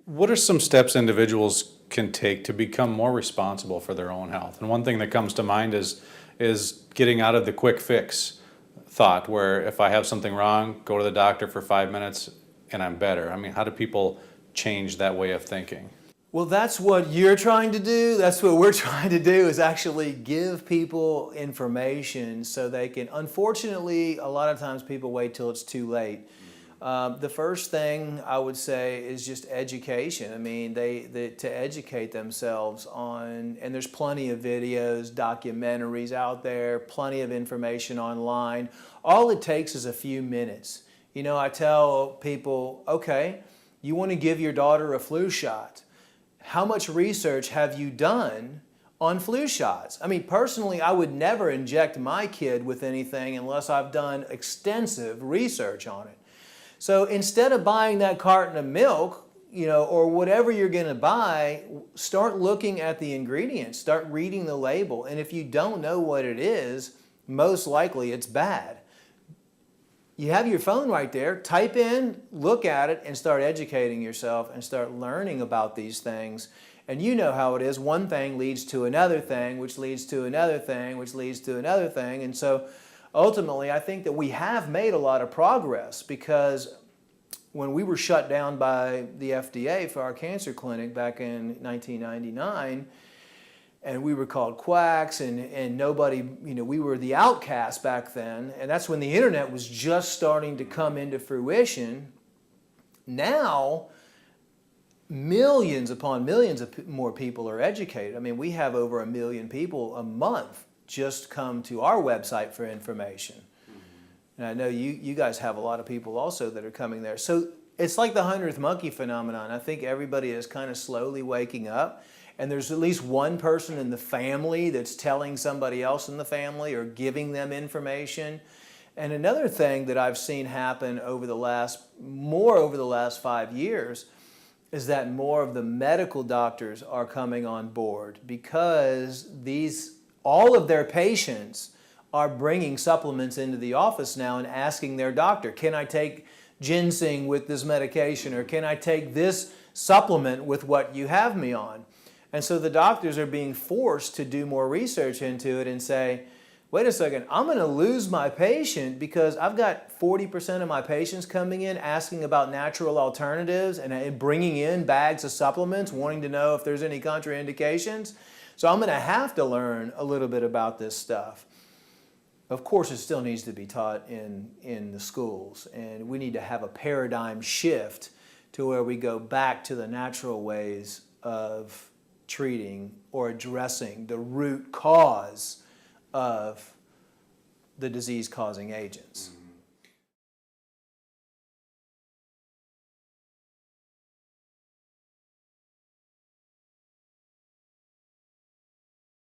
What are some steps individuals can take to become more responsible for their own health? And one thing that comes to mind is getting out of the quick fix thought, where if I have something wrong, go to the doctor for 5 minutes and I'm better. I mean, how do people change that way of thinking? Well, that's what you're trying to do. That's what we're trying to do, is actually give people information so they can, unfortunately, a lot of times people wait till it's too late. The first thing I would say is just education. I mean, to educate themselves on, and there's plenty of videos, documentaries out there, plenty of information online. All it takes is a few minutes. You know, I tell people, okay, you want to give your daughter a flu shot. How much research have you done on flu shots? I mean, personally, I would never inject my kid with anything unless I've done extensive research on it. So instead of buying that carton of milk, you know, or whatever you're going to buy, start looking at the ingredients, start reading the label. And if you don't know what it is, most likely it's bad. You have your phone right there, type in, look at it, and start educating yourself and start learning about these things. And you know how it is. One thing leads to another thing, which leads to another thing, which leads to another thing. And so ultimately, I think that we have made a lot of progress, because when we were shut down by the FDA for our cancer clinic back in 1999, and we were called quacks, and nobody, you know, we were the outcasts back then, and that's when the internet was just starting to come into fruition. Now, millions upon millions of more people are educated. I mean, we have over 1 million people a month just come to our website for information. And I know you guys have a lot of people also that are coming there. So it's like the 100th monkey phenomenon. I think everybody is kind of slowly waking up. And there's at least one person in the family that's telling somebody else in the family or giving them information. And another thing that I've seen happen over the last 5 years is that more of the medical doctors are coming on board, because all of their patients are bringing supplements into the office now and asking their doctor, can I take ginseng with this medication, or can I take this supplement with what you have me on? And so the doctors are being forced to do more research into it and say, wait a second, I'm going to lose my patient because I've got 40% of my patients coming in asking about natural alternatives and bringing in bags of supplements, wanting to know if there's any contraindications. So I'm going to have to learn a little bit about this stuff. Of course, it still needs to be taught in the schools, and we need to have a paradigm shift to where we go back to the natural ways of treating or addressing the root cause of the disease-causing agents.